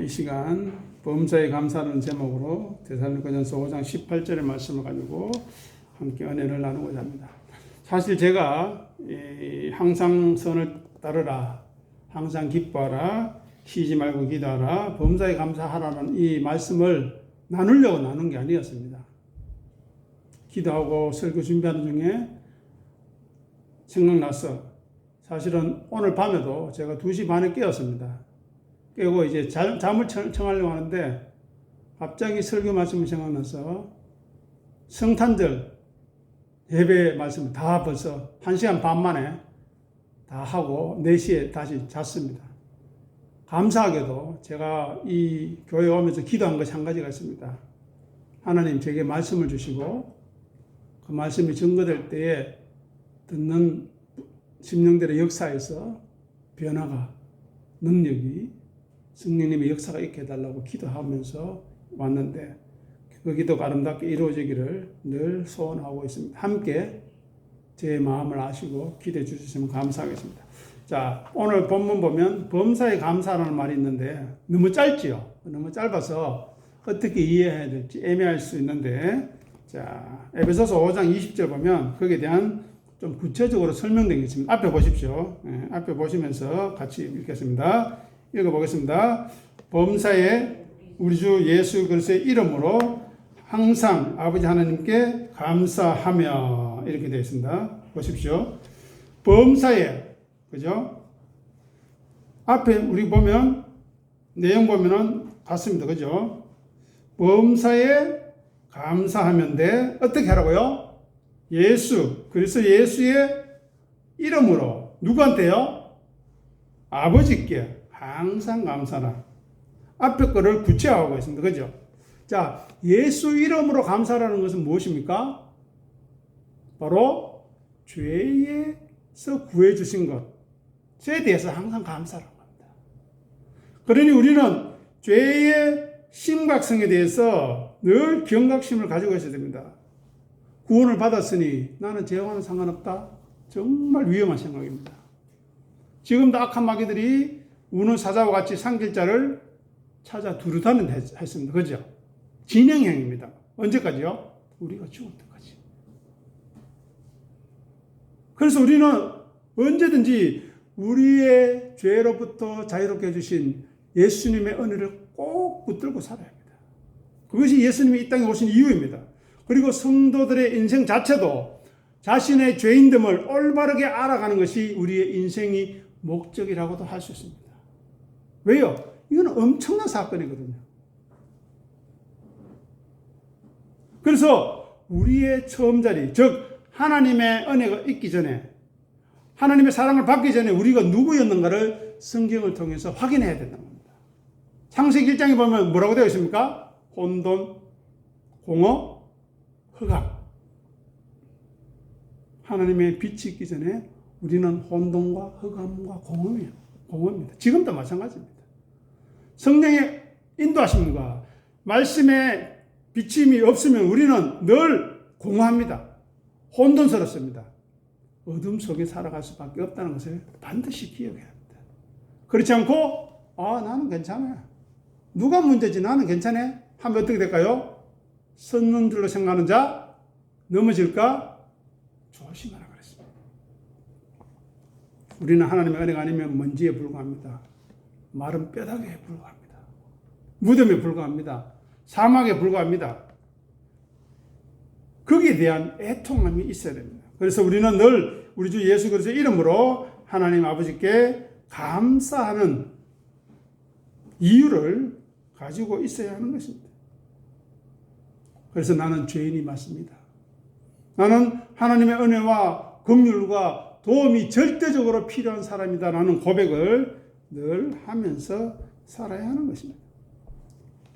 이 시간 범사에 감사하는 제목으로 데살로니가전서 5장 18절의 말씀을 가지고 함께 은혜를 나누고자 합니다. 사실 제가 항상 선을 따르라, 항상 기뻐하라, 쉬지 말고 기도하라, 범사에 감사하라는 이 말씀을 나누려고 나눈 게 아니었습니다. 기도하고 설교 준비하는 중에 생각나서 사실은 오늘 밤에도 제가 2시 반에 깨었습니다. 깨고 이제 잠을 청하려고 하는데 갑자기 설교 말씀이 생각나서 성탄절 예배 말씀 다 벌써 1시간 반 만에 다 하고 4시에 다시 잤습니다. 감사하게도 제가 이 교회 오면서 기도한 것이 한 가지가 있습니다. 하나님 제게 말씀을 주시고 그 말씀이 증거될 때에 듣는 심령들의 역사에서 변화가, 능력이, 성령님의 역사가 있게 해달라고 기도하면서 왔는데 그 기도가 아름답게 이루어지기를 늘 소원하고 있습니다. 함께 제 마음을 아시고 기도해 주시면 감사하겠습니다. 자, 오늘 본문 보면 범사에 감사라는 말이 있는데 너무 짧지요? 너무 짧아서 어떻게 이해해야 될지 애매할 수 있는데, 자, 에베소서 5장 20절 보면 거기에 대한 좀 구체적으로 설명되어 있습니다. 앞에 보십시오. 앞에 보시면서 같이 읽겠습니다. 읽어보겠습니다. 범사에 우리 주 예수 그리스도의 이름으로 항상 아버지 하나님께 감사하며, 이렇게 되어 있습니다. 보십시오. 범사에, 그죠? 앞에 우리 보면 내용 보면은 같습니다. 그죠? 범사에 감사하면 돼. 어떻게 하라고요? 예수, 그리스도 예수의 이름으로. 누구한테요? 아버지께 항상 감사라. 앞에 거를 구체화하고 있습니다. 그죠? 자, 예수 이름으로 감사라는 것은 무엇입니까? 바로 죄에서 구해주신 것에 대해서 항상 감사라고 합니다. 그러니 우리는 죄의 심각성에 대해서 늘 경각심을 가지고 있어야 됩니다. 구원을 받았으니 나는 죄와는 상관없다? 정말 위험한 생각입니다. 지금도 악한 마귀들이 우는 사자와 같이 상길자를 찾아 두루다는 했습니다. 그죠? 진행형입니다. 언제까지요? 우리가 죽을 때까지. 그래서 우리는 언제든지 우리의 죄로부터 자유롭게 해주신 예수님의 은혜를 꼭 붙들고 살아야 합니다. 그것이 예수님이 이 땅에 오신 이유입니다. 그리고 성도들의 인생 자체도 자신의 죄인됨을 올바르게 알아가는 것이 우리의 인생의 목적이라고도 할 수 있습니다. 왜요? 이건 엄청난 사건이거든요. 그래서 우리의 처음 자리, 즉 하나님의 은혜가 있기 전에, 하나님의 사랑을 받기 전에 우리가 누구였는가를 성경을 통해서 확인해야 된다는 겁니다. 창세기 1장에 보면 뭐라고 되어 있습니까? 혼돈, 공허, 흑암. 하나님의 빛이 있기 전에 우리는 혼돈과 흑암과 공허입니다. 지금도 마찬가지입니다. 성령의 인도하심과 말씀의 비침이 없으면 우리는 늘 공허합니다. 혼돈스럽습니다. 어둠 속에 살아갈 수밖에 없다는 것을 반드시 기억해야 합니다. 그렇지 않고 나는 괜찮아요. 누가 문제지 나는 괜찮아? 하면 어떻게 될까요? 섰는 줄로 생각하는 자 넘어질까? 조심하라 그랬습니다. 우리는 하나님의 은혜가 아니면 먼지에 불과합니다. 마른 뼈다귀에 불과합니다. 무덤에 불과합니다. 사막에 불과합니다. 거기에 대한 애통함이 있어야 됩니다. 그래서 우리는 늘 우리 주 예수 그리스도의 이름으로 하나님 아버지께 감사하는 이유를 가지고 있어야 하는 것입니다. 그래서 나는 죄인이 맞습니다. 나는 하나님의 은혜와 긍휼과 도움이 절대적으로 필요한 사람이다라는 고백을 늘 하면서 살아야 하는 것입니다.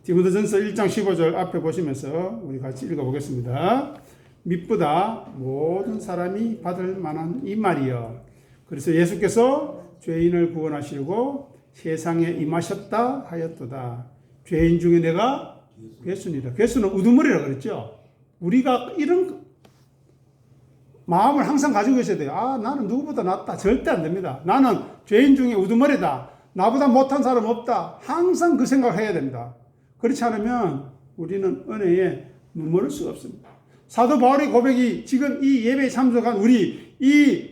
디모데전서 1장 15절 앞에 보시면서 우리 같이 읽어보겠습니다. 미쁘다 모든 사람이 받을 만한 이 말이여. 그래서 예수께서 죄인을 구원하시려고 세상에 임하셨다 하였도다. 죄인 중에 내가 괴수니라. 괴수는 우두머리라 그랬죠. 우리가 이런 마음을 항상 가지고 있어야 돼요. 나는 누구보다 낫다. 절대 안 됩니다. 나는 죄인 중에 우두머리다. 나보다 못한 사람 없다. 항상 그 생각해야 됩니다. 그렇지 않으면 우리는 은혜에 머무를 수가 없습니다. 사도 바울의 고백이 지금 이 예배에 참석한 우리 이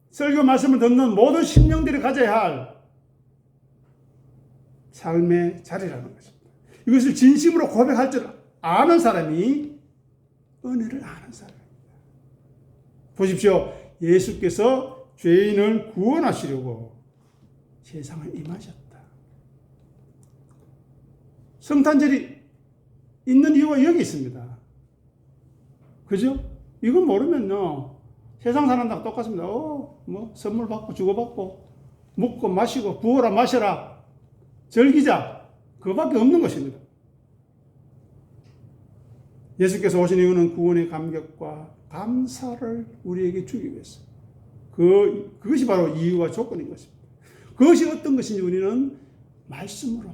설교 말씀을 듣는 모든 심령들이 가져야 할 삶의 자리라는 것입니다. 이것을 진심으로 고백할 줄 아는 사람이 은혜를 아는 사람입니다. 보십시오. 예수께서 죄인을 구원하시려고 세상을 임하셨다. 성탄절이 있는 이유가 여기 있습니다. 그죠? 이건 모르면요. 세상 사람들하고 똑같습니다. 선물 받고 주고받고 먹고 마시고 부어라 마셔라 즐기자 그거밖에 없는 것입니다. 예수께서 오신 이유는 구원의 감격과 감사를 우리에게 주기 위해서. 그것이 바로 이유와 조건인 것입니다. 그것이 어떤 것인지 우리는 말씀으로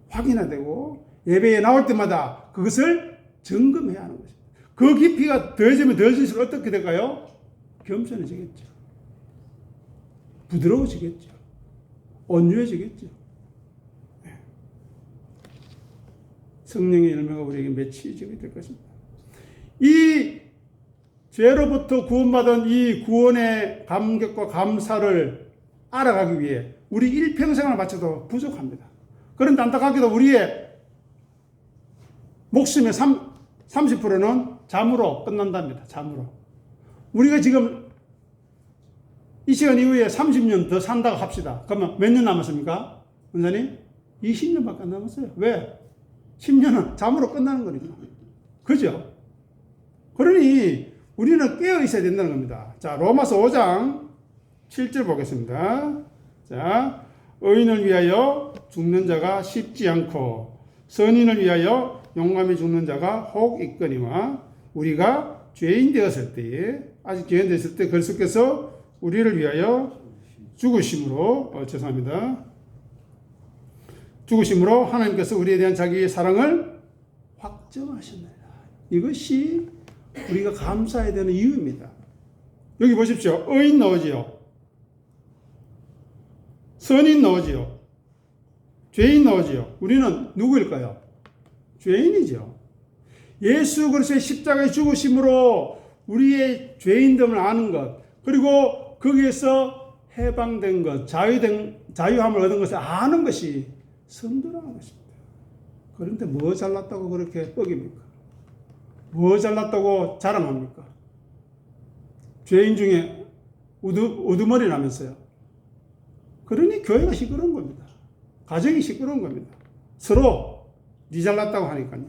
확인해야 되고 예배에 나올 때마다 그것을 점검해야 하는 것입니다. 그 깊이가 더해지면 더해질수록 어떻게 될까요? 겸손해지겠죠. 부드러워지겠죠. 온유해지겠죠. 성령의 열매가 우리에게 맺히게 될 것입니다. 이 죄로부터 구원받은 이 구원의 감격과 감사를 알아가기 위해 우리 일평생을 바쳐도 부족합니다. 그런데 안타깝게도 우리의 목숨의 30%는 잠으로 끝난답니다. 잠으로. 우리가 지금 이 시간 이후에 30년 더 산다고 합시다. 그러면 몇 년 남았습니까? 원사님? 20년밖에 안 남았어요. 왜? 10년은 잠으로 끝나는 거니까. 그죠? 그러니 우리는 깨어 있어야 된다는 겁니다. 자, 로마서 5장 7절 보겠습니다. 자, 의인을 위하여 죽는 자가 쉽지 않고 선인을 위하여 용감히 죽는 자가 혹 있거니와 우리가 죄인 되었을 때에 아직 죄인 되었을 때 그리스도께서 우리를 위하여 죽으심으로 죽으심으로 하나님께서 우리에 대한 자기의 사랑을 확정하셨느니라. 이것이 우리가 감사해야 되는 이유입니다. 여기 보십시오. 의인 나오지요. 선인 나오지요. 죄인 나오지요. 우리는 누구일까요? 죄인이죠. 예수 그리스도의 십자가의 죽으심으로 우리의 죄인됨을 아는 것, 그리고 거기에서 해방된 것, 자유함을 얻은 것을 아는 것이 성도라는 것입니다. 그런데 뭐 잘났다고 그렇게 뻑입니까? 뭐 잘났다고 자랑합니까? 죄인 중에 우두머리 나면서요. 그러니 교회가 시끄러운 겁니다. 가정이 시끄러운 겁니다. 서로 네 잘났다고 하니까요.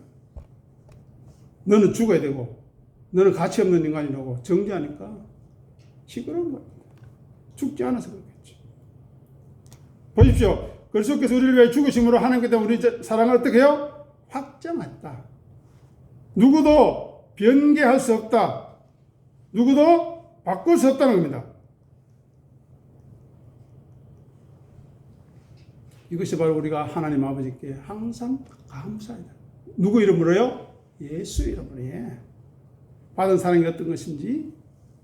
너는 죽어야 되고 너는 가치 없는 인간이라고 정죄하니까 시끄러운 겁니다. 죽지 않아서 그렇겠죠. 보십시오. 그리스도께서 우리를 위해 죽으심으로 하나님께서 우리 사랑을 어떻게 해요? 확정했다. 누구도 변개할 수 없다. 누구도 바꿀 수 없다는 겁니다. 이것이 바로 우리가 하나님 아버지께 항상 감사해야 됩니다. 누구 이름으로요? 예수 이름으로. 받은 사랑이 어떤 것인지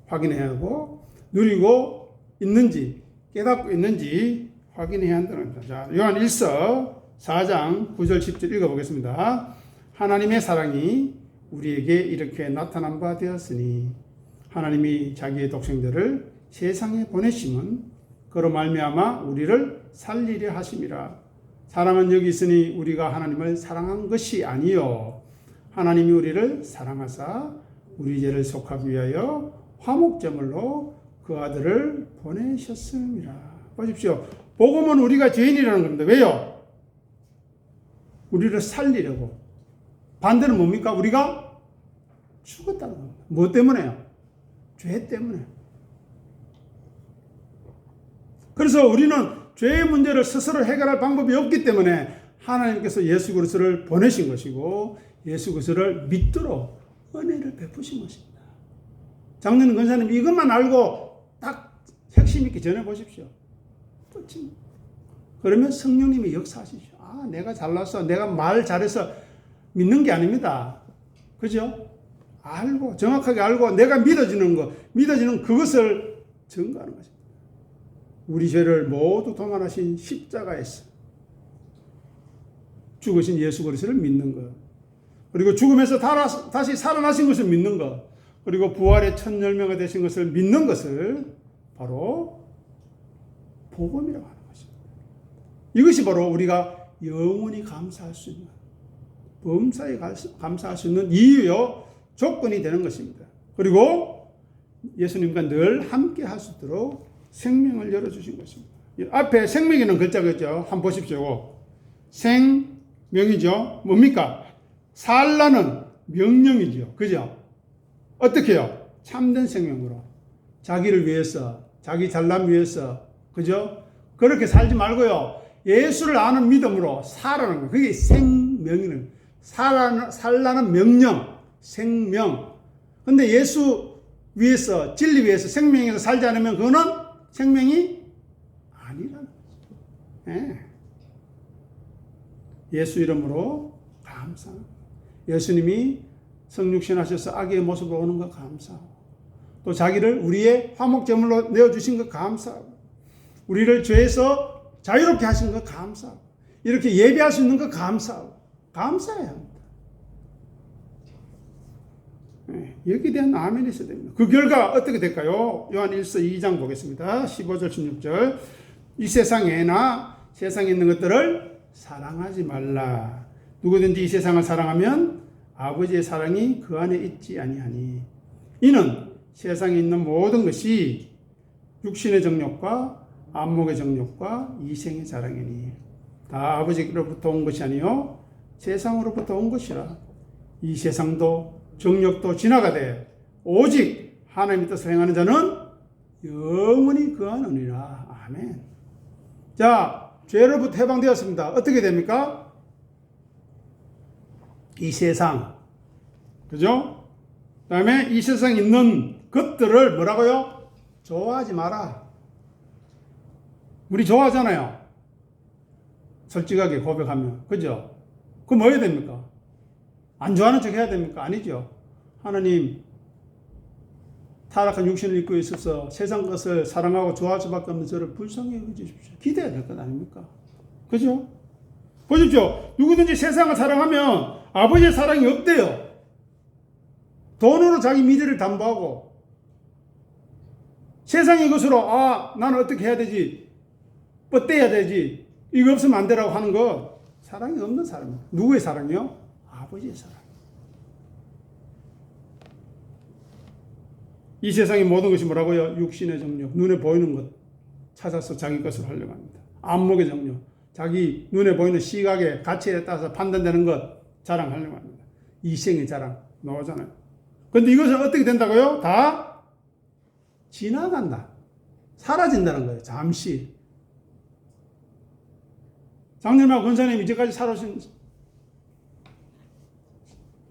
확인해야 하고 누리고 있는지 깨닫고 있는지 확인해야 한다는 겁니다. 자, 요한 1서 4장 9절 10절 읽어보겠습니다. 하나님의 사랑이 우리에게 이렇게 나타난 바 되었으니 하나님이 자기의 독생자를 세상에 보내심은 그로 말미암아 우리를 살리려 하심이라. 사랑은 여기 있으니 우리가 하나님을 사랑한 것이 아니요 하나님이 우리를 사랑하사 우리 죄를 속하기 위하여 화목제물로 그 아들을 보내셨음이라. 보십시오. 복음은 우리가 죄인이라는 겁니다. 왜요? 우리를 살리려고. 반대는 뭡니까? 우리가 죽었다는 겁니다. 뭐 때문에요? 죄 때문에. 그래서 우리는 죄의 문제를 스스로 해결할 방법이 없기 때문에 하나님께서 예수 그리스도를 보내신 것이고 예수 그리스도를 믿도록 은혜를 베푸신 것입니다. 장로님, 권사님 이것만 알고 딱 핵심 있게 전해 보십시오. 끝입니다. 그러면 성령님이 역사하시죠. 아, 내가 잘났어. 내가 말 잘해서 믿는 게 아닙니다. 그죠? 알고 정확하게 알고 내가 믿어지는 그것을 증거하는 것입니다. 우리 죄를 모두 도말하신 십자가에서 죽으신 예수 그리스도를 믿는 것, 그리고 죽음에서 다시 살아나신 것을 믿는 것, 그리고 부활의 첫 열매가 되신 것을 믿는 것을 바로 복음이라고 하는 것입니다. 이것이 바로 우리가 영원히 감사할 수 있는, 범사에 감사할 수 있는 이유요 조건이 되는 것입니다. 그리고 예수님과 늘 함께 할 수 있도록 생명을 열어주신 것입니다. 앞에 생명이라는 글자가 있죠. 한번 보십시오. 생명이죠. 뭡니까? 살라는 명령이죠. 그죠? 어떻게 해요? 참된 생명으로. 자기를 위해서, 자기 잘남 위해서, 그죠? 그렇게 살지 말고요. 예수를 아는 믿음으로 살아가는 거예요. 그게 생명이는, 살라는 명령, 생명. 근데 예수 위해서, 진리 위해서, 생명에서 살지 않으면 그거는 생명이 아니라는 거죠. 네. 예수 이름으로 감사합니다. 예수님이 성육신 하셔서 아기의 모습으로 오는 것 감사하고, 또 자기를 우리의 화목제물로 내어주신 것 감사하고, 우리를 죄에서 자유롭게 하신 것 감사하고, 이렇게 예배할 수 있는 것 감사하고, 감사해야 합니다. 네, 여기에 대한 아멘이 있어야 됩니다. 그 결과 어떻게 될까요? 요한 1서 2장 보겠습니다. 15절 16절. 이 세상에나 세상에 있는 것들을 사랑하지 말라. 누구든지 이 세상을 사랑하면 아버지의 사랑이 그 안에 있지 아니하니, 이는 세상에 있는 모든 것이 육신의 정욕과 안목의 정욕과 이생의 자랑이니 다 아버지로부터 온 것이 아니요 세상으로부터 온 것이라. 이 세상도 정욕도 지나가되 오직 하나님의 뜻을 행하는 자는 영원히 거하느니라. 아멘. 자, 죄로부터 해방되었습니다. 어떻게 됩니까? 이 세상, 그죠? 그 다음에 이 세상에 있는 것들을 뭐라고요? 좋아하지 마라. 우리 좋아하잖아요. 솔직하게 고백하면. 그죠? 그럼 뭐 해야 됩니까? 안 좋아하는 척 해야 됩니까? 아니죠. 하나님, 타락한 육신을 입고 있어서 세상 것을 사랑하고 좋아할 수밖에 없는 저를 불쌍히 여겨주십시오. 기대해야 될 것 아닙니까? 그죠? 보십시오. 누구든지 세상을 사랑하면 아버지의 사랑이 없대요. 돈으로 자기 미래를 담보하고 세상의 것으로 나는 어떻게 해야 되지? 뻗대야 되지? 이거 없으면 안 되라고 하는 거 사랑이 없는 사람입니다. 누구의 사랑이요? 아버지의 사랑. 이 세상의 모든 것이 뭐라고요? 육신의 정욕, 눈에 보이는 것 찾아서 자기 것으로 하려고 합니다. 안목의 정욕, 자기 눈에 보이는 시각의 가치에 따라서 판단되는 것 자랑하려고 합니다. 이생의 자랑 나오잖아요. 그런데 이것은 어떻게 된다고요? 다 지나간다. 사라진다는 거예요. 잠시. 장님하고 권사님 이제까지 살아오신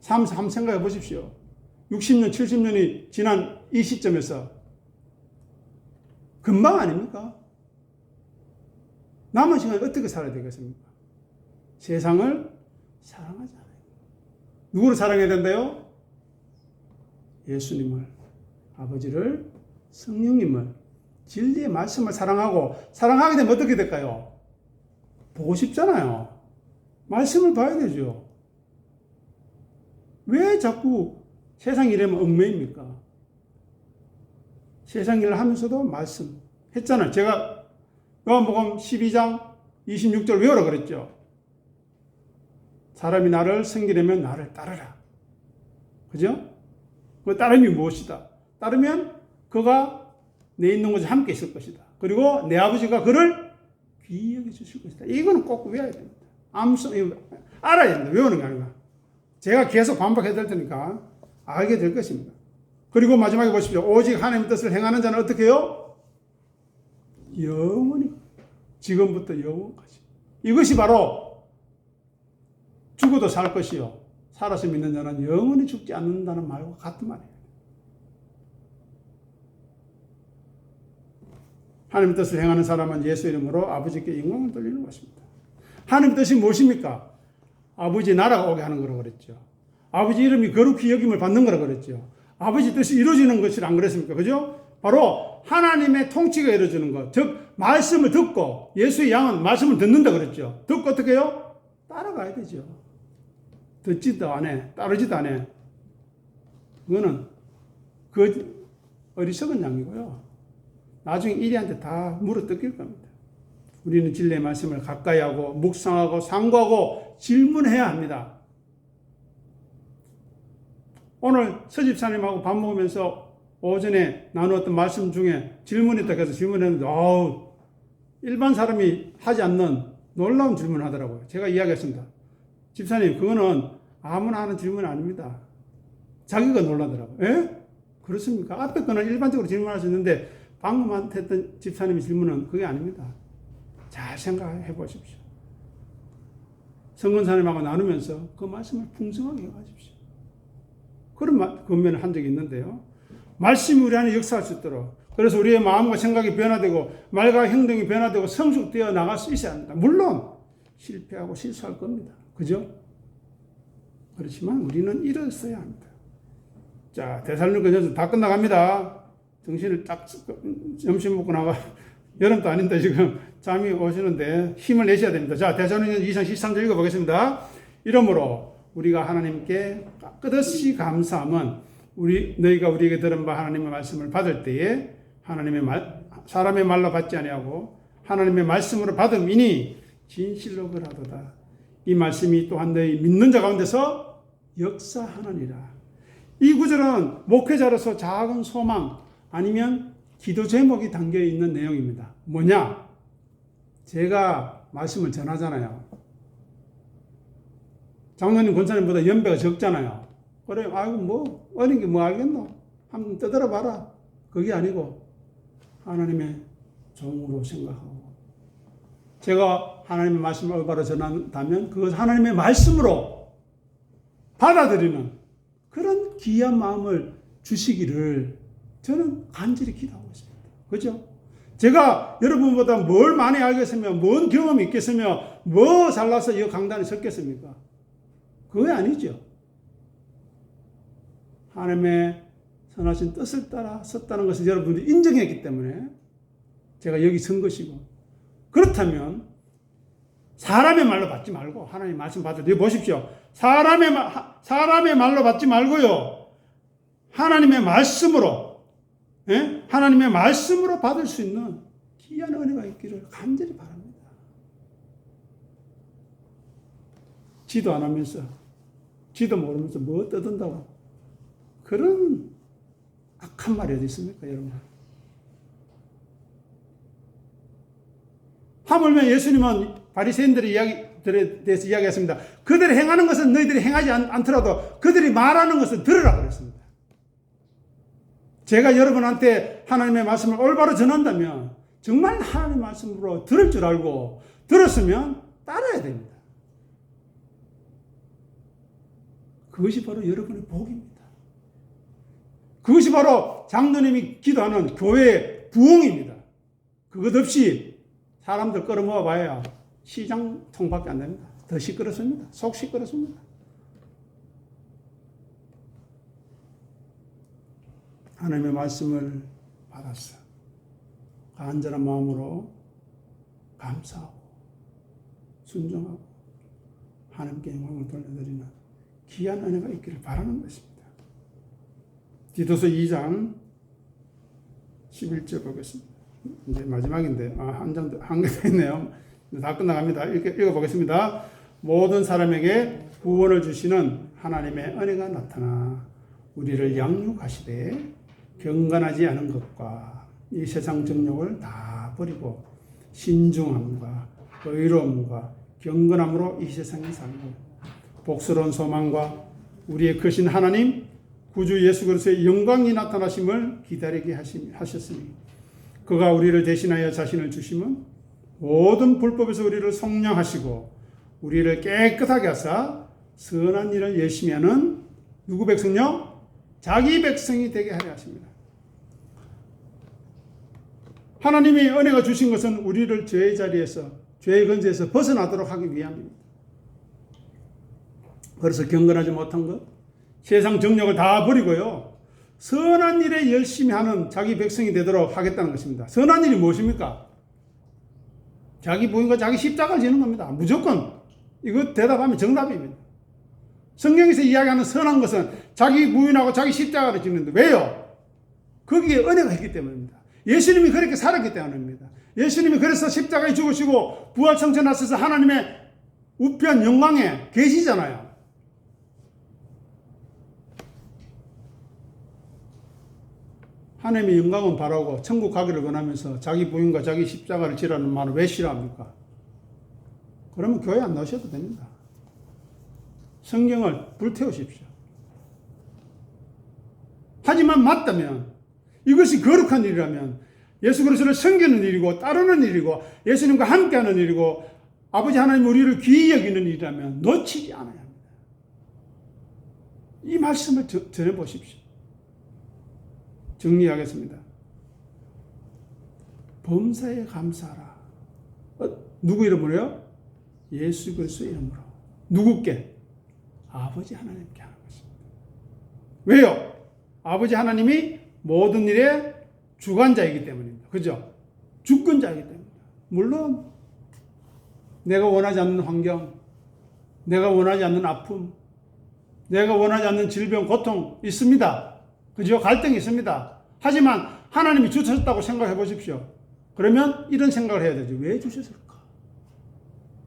삶 한번 생각해 보십시오. 60년, 70년이 지난 이 시점에서 금방 아닙니까? 남은 시간에 어떻게 살아야 되겠습니까? 세상을 사랑하지 않아요. 누구를 사랑해야 된다요? 예수님을, 아버지를, 성령님을, 진리의 말씀을 사랑하고, 사랑하게 되면 어떻게 될까요? 보고 싶잖아요. 말씀을 봐야 되죠. 왜 자꾸 세상 일에만 얽매입니까? 세상 일을 하면서도 말씀 했잖아요. 제가 요한복음 12장 26절 외우라 그랬죠. 사람이 나를 섬기려면 나를 따르라. 그죠? 그 따름이 무엇이다? 따르면 그가 내 있는 곳에 함께 있을 것이다. 그리고 내 아버지가 그를 귀히 여겨 주실 것이다. 이거는 꼭 외워야 됩니다. 알아야 됩니다. 외우는 게 아니라. 제가 계속 반복해야 될 테니까 알게 될 것입니다. 그리고 마지막에 보십시오. 오직 하나님의 뜻을 행하는 자는 어떻게 해요? 영원히, 지금부터 영원까지. 이것이 바로 죽어도 살 것이요, 살아서 믿는 자는 영원히 죽지 않는다는 말과 같은 말이에요. 하나님의 뜻을 행하는 사람은 예수 이름으로 아버지께 영광을 돌리는 것입니다. 하나님의 뜻이 무엇입니까? 아버지 나라가 오게 하는 거라고 그랬죠. 아버지 이름이 거룩히 여김을 받는 거라고 그랬죠. 아버지 뜻이 이루어지는 것이라 안 그랬습니까? 그죠? 바로 하나님의 통치가 이루어지는 것. 즉 말씀을 듣고 예수의 양은 말씀을 듣는다 그랬죠. 듣고 어떻게 해요? 따라가야 되죠. 듣지도 않아. 따르지도 않아. 그거는 그 어리석은 양이고요. 나중에 이리한테 다 물어뜯길 겁니다. 우리는 진리의 말씀을 가까이 하고 묵상하고 상고하고 질문해야 합니다. 오늘 서집사님하고 밥 먹으면서 오전에 나누었던 말씀 중에 질문했다 해서 질문했는데 일반 사람이 하지 않는 놀라운 질문을 하더라고요. 제가 이야기했습니다. 집사님, 그거는 아무나 하는 질문이 아닙니다. 자기가 놀라더라고요. 에? 그렇습니까? 앞에 거는 일반적으로 질문할 수 있는데 방금 했던 집사님의 질문은 그게 아닙니다. 잘 생각해 보십시오. 성근사님하고 나누면서 그 말씀을 풍성하게 해가십시오. 그런 권면을 한 적이 있는데요. 말씀이 우리 안에 역사할 수 있도록, 그래서 우리의 마음과 생각이 변화되고 말과 행동이 변화되고 성숙되어 나갈 수 있어야 합니다. 물론 실패하고 실수할 겁니다. 그죠? 그렇지만 우리는 일어서야 합니다. 자, 데살로니가전서 다 끝나갑니다. 정신을 딱 점심 먹고 나가. 여름도 아닌데 지금 잠이 오시는데 힘을 내셔야 됩니다. 자, 데살로니가전서 2장 13절 읽어보겠습니다. 이러므로 우리가 하나님께 끝없이 감사함은 너희가 우리에게 들은 바 하나님의 말씀을 받을 때에 사람의 말로 받지 아니하고 하나님의 말씀으로 받음이니 진실로 그러하도다. 이 말씀이 또한 너희 믿는 자 가운데서 역사하느니라. 이 구절은 목회자로서 작은 소망 아니면 기도 제목이 담겨 있는 내용입니다. 뭐냐? 제가 말씀을 전하잖아요. 장로님, 권사님보다 연배가 적잖아요. 그래, 어린 게 뭐 알겠노? 한번 떠들어 봐라. 그게 아니고, 하나님의 종으로 생각하고, 제가 하나님의 말씀을 올바로 전한다면, 그것을 하나님의 말씀으로 받아들이는 그런 귀한 마음을 주시기를 저는 간절히 기도하고 있습니다. 그죠? 제가 여러분보다 뭘 많이 알겠으며, 뭔 경험이 있겠으며, 뭐 잘나서 이 강단에 섰겠습니까? 그게 아니죠. 하나님의 선하신 뜻을 따라 섰다는 것을 여러분들이 인정했기 때문에 제가 여기 선 것이고, 그렇다면 사람의 말로 받지 말고 하나님의 말씀 받을 때 보십시오. 사람의 말로 받지 말고요. 하나님의 말씀으로, 하나님의 말씀으로 받을 수 있는 귀한 은혜가 있기를 간절히 바랍니다. 지도 안 하면서, 지도 모르면서 뭐 떠든다고. 그런 악한 말이 어디 있습니까, 여러분? 하물며 예수님은 바리새인들의 이야기들에 대해서 이야기했습니다. 그들이 행하는 것은 너희들이 행하지 않더라도 그들이 말하는 것은 들으라 그랬습니다. 제가 여러분한테 하나님의 말씀을 올바로 전한다면 정말 하나님의 말씀으로 들을 줄 알고 들었으면 따라야 됩니다. 그것이 바로 여러분의 복입니다. 그것이 바로 장로님이 기도하는 교회의 부흥입니다. 그것 없이 사람들 끌어모아 봐야 시장통밖에 안 됩니다. 더 시끄럽습니다. 속 시끄럽습니다. 하나님의 말씀을 받았어. 간절한 마음으로 감사하고 순종하고 하나님께 영광을 돌려드리는 귀한 은혜가 있기를 바라는 것입니다. 디도서 2장 11절 보겠습니다. 이제 마지막인데 한 개 더 있네요. 다 끝나갑니다. 읽어보겠습니다. 모든 사람에게 구원을 주시는 하나님의 은혜가 나타나 우리를 양육하시되 경건하지 않은 것과 이 세상 정욕을 다 버리고 신중함과 의로움과 경건함으로 이 세상에 살고 복스러운 소망과 우리의 크신 하나님 구주 예수 그리스도의 영광이 나타나심을 기다리게 하셨으니 그가 우리를 대신하여 자신을 주심은 모든 불법에서 우리를 속량하시고 우리를 깨끗하게 하사 선한 일을 열심히 하는 누구 백성요? 자기 백성이 되게 하려 하십니다. 하나님이 은혜가 주신 것은 우리를 죄의 자리에서 죄의 건재에서 벗어나도록 하기 위함입니다. 그래서 경건하지 못한 것, 세상 정욕을 다 버리고요. 선한 일에 열심히 하는 자기 백성이 되도록 하겠다는 것입니다. 선한 일이 무엇입니까? 자기 부인과 자기 십자가를 지는 겁니다. 무조건. 이거 대답하면 정답입니다. 성경에서 이야기하는 선한 것은 자기 부인하고 자기 십자가를 지는데 왜요? 거기에 은혜가 있기 때문입니다. 예수님이 그렇게 살았기 때문입니다. 예수님이 그래서 십자가에 죽으시고 부활청천하셔서 하나님의 우편 영광에 계시잖아요. 하나님의 영광은 바라고 천국 가기를 원하면서 자기 부인과 자기 십자가를 지라는 말을 왜 싫어합니까? 그러면 교회 안 나오셔도 됩니다. 성경을 불태우십시오. 하지만 맞다면, 이것이 거룩한 일이라면, 예수 그리스도를 섬기는 일이고 따르는 일이고 예수님과 함께하는 일이고 아버지 하나님 우리를 귀히 여기는 일이라면 놓치지 않아야 합니다. 이 말씀을 전해보십시오. 정리하겠습니다. 범사에 감사하라. 누구 이름으로요? 예수 그리스도 이름으로. 누구께? 아버지 하나님께 하는 것입니다. 왜요? 아버지 하나님이 모든 일의 주관자이기 때문입니다. 그죠? 주권자이기 때문입니다. 물론 내가 원하지 않는 환경, 내가 원하지 않는 아픔, 내가 원하지 않는 질병, 고통 있습니다. 그죠? 갈등이 있습니다. 하지만 하나님이 주셨다고 생각해 보십시오. 그러면 이런 생각을 해야 되죠. 왜 주셨을까?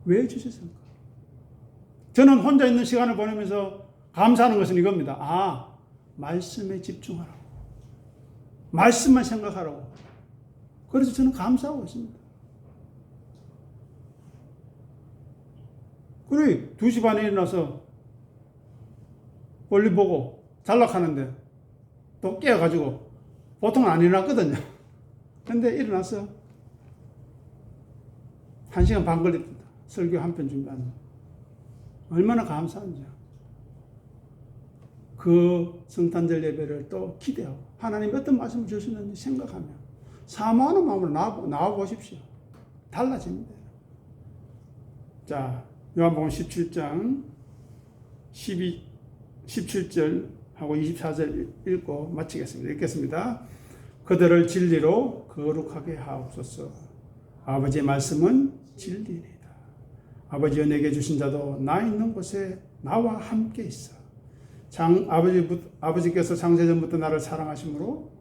왜 주셨을까? 저는 혼자 있는 시간을 보내면서 감사하는 것은 이겁니다. 아, 말씀에 집중하라고. 말씀만 생각하라고. 그래서 저는 감사하고 있습니다. 그래, 2시 반에 일어나서 볼일 보고 잘락하는데 또 깨어가지고 보통은 안 일어났거든요. 근데 일어나서 1시간 반 걸립니다. 설교 한 편 준비하는. 얼마나 감사한지요. 그 성탄절 예배를 또 기대하고 하나님이 어떤 말씀을 주시는지 생각하며 사모하는 마음으로 나와 보십시오. 달라집니다. 자, 요한복음 17장 17절하고 24절 읽고 마치겠습니다. 읽겠습니다. 그들을 진리로 거룩하게 하옵소서. 아버지의 말씀은 진리이다. 아버지여 내게 주신 자도 나 있는 곳에 나와 함께 있어. 아버지께서 창세전부터 나를 사랑하심으로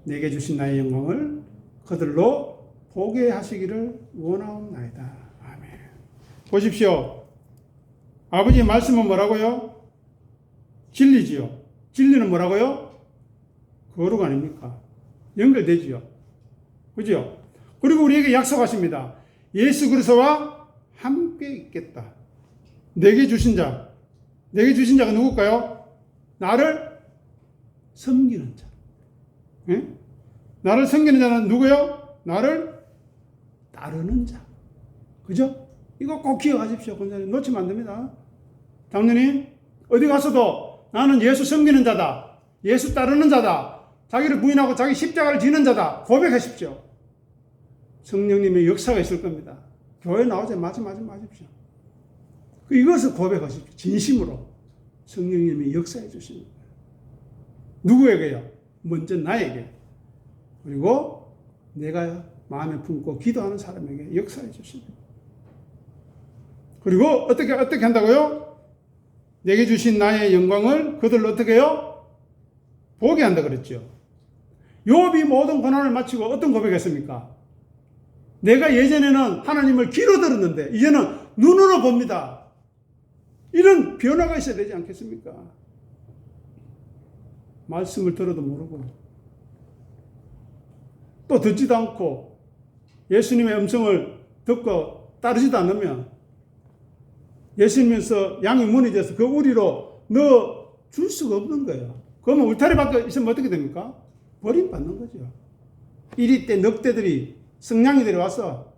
내게 주신 나의 영광을 그들로 보게 하시기를 원하옵나이다. 아멘. 보십시오. 아버지의 말씀은 뭐라고요? 진리지요. 진리는 뭐라고요? 거룩 아닙니까? 연결되지요. 그죠? 그리고 우리에게 약속하십니다. 예수 그리스도와 함께 있겠다. 내게 주신 자가 누굴까요? 나를 섬기는 자. 예? 나를 섬기는 자는 누구요? 나를 따르는 자. 그죠? 이거 꼭 기억하십시오. 놓치면 안 됩니다. 장로님, 어디 가서도 나는 예수 섬기는 자다. 예수 따르는 자다. 자기를 부인하고 자기 십자가를 지는 자다. 고백하십시오. 성령님의 역사가 있을 겁니다. 교회 나오자마자 마십시오. 이것을 고백하십시오. 진심으로. 성령님이 역사해 주십니다. 누구에게요? 먼저 나에게. 그리고 내가 마음에 품고 기도하는 사람에게 역사해 주십니다. 그리고 어떻게 한다고요? 내게 주신 나의 영광을 그들로 어떻게 해요? 보게 한다 그랬죠. 욥이 모든 고난을 마치고 어떤 고백했습니까? 내가 예전에는 하나님을 귀로 들었는데 이제는 눈으로 봅니다. 이런 변화가 있어야 되지 않겠습니까? 말씀을 들어도 모르고 또 듣지도 않고 예수님의 음성을 듣고 따르지도 않으면 예수님에서 양이 무너져서 그 우리로 넣어 줄 수가 없는 거예요. 그러면 울타리 밖에 있으면 어떻게 됩니까? 버림받는 거죠. 이리 때 늑대들이 성냥이들이 와서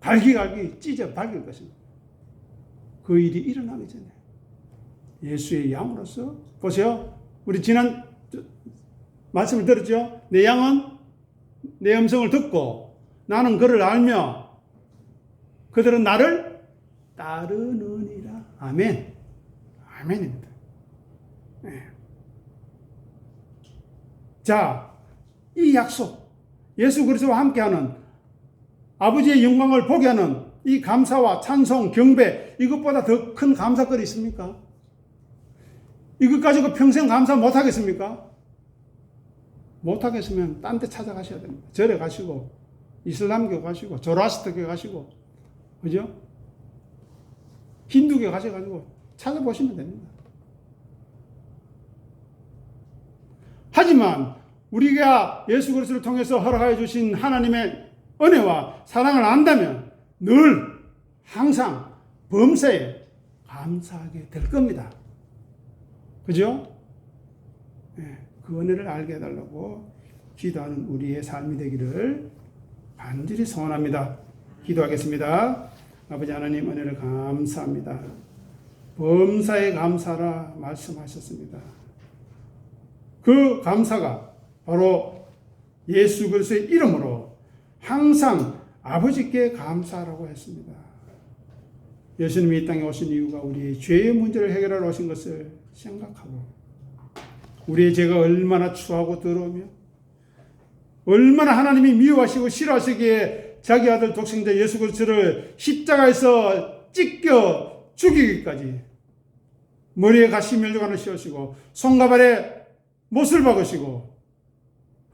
갈기 찢어 밝힐 것입니다. 그 일이 일어나기 전에 예수의 양으로서 보세요. 우리 지난 말씀을 들었죠. 내 양은 내 음성을 듣고 나는 그를 알며 그들은 나를 따르느니라. 아멘. 아멘입니다. 네. 자, 이 약속, 예수 그리스도와 함께하는 아버지의 영광을 보게 하는 이 감사와 찬송, 경배 이것보다 더 큰 감사거리 있습니까? 이것 가지고 평생 감사 못하겠습니까? 못하겠으면 딴 데 찾아가셔야 됩니다. 절에 가시고 이슬람교 가시고 조라스터교 가시고 그죠? 힌두교 가셔가지고 찾아보시면 됩니다. 하지만 우리가 예수 그리스도를 통해서 허락하여 주신 하나님의 은혜와 사랑을 안다면 늘 항상 범사에 감사하게 될 겁니다. 그죠? 네, 그 은혜를 알게 해달라고 기도하는 우리의 삶이 되기를 간절히 소원합니다. 기도하겠습니다. 아버지 하나님 은혜를 감사합니다. 범사에 감사라 말씀하셨습니다. 그 감사가 바로 예수 그리스도의 이름으로 항상 아버지께 감사하라고 했습니다. 예수님이 이 땅에 오신 이유가 우리의 죄의 문제를 해결하러 오신 것을 생각하고 우리의 죄가 얼마나 추하고 더러우며 얼마나 하나님이 미워하시고 싫어하시기에 자기 아들 독생자 예수 그리스도를 십자가에서 찢겨 죽이기까지 머리에 가시 멸류관을 씌우시고 손과 발에 못을 박으시고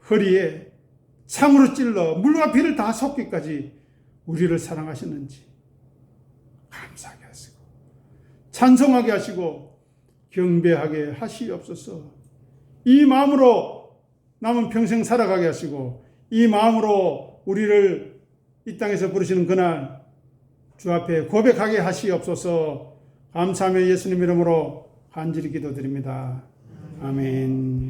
허리에 창으로 찔러 물과 피를 다 섞기까지 우리를 사랑하셨는지 감사하게 하시고 찬송하게 하시고 경배하게 하시옵소서. 이 마음으로 남은 평생 살아가게 하시고 이 마음으로 우리를 이 땅에서 부르시는 그날 주 앞에 고백하게 하시옵소서. 감사하며 예수님 이름으로 간절히 기도드립니다. 아멘.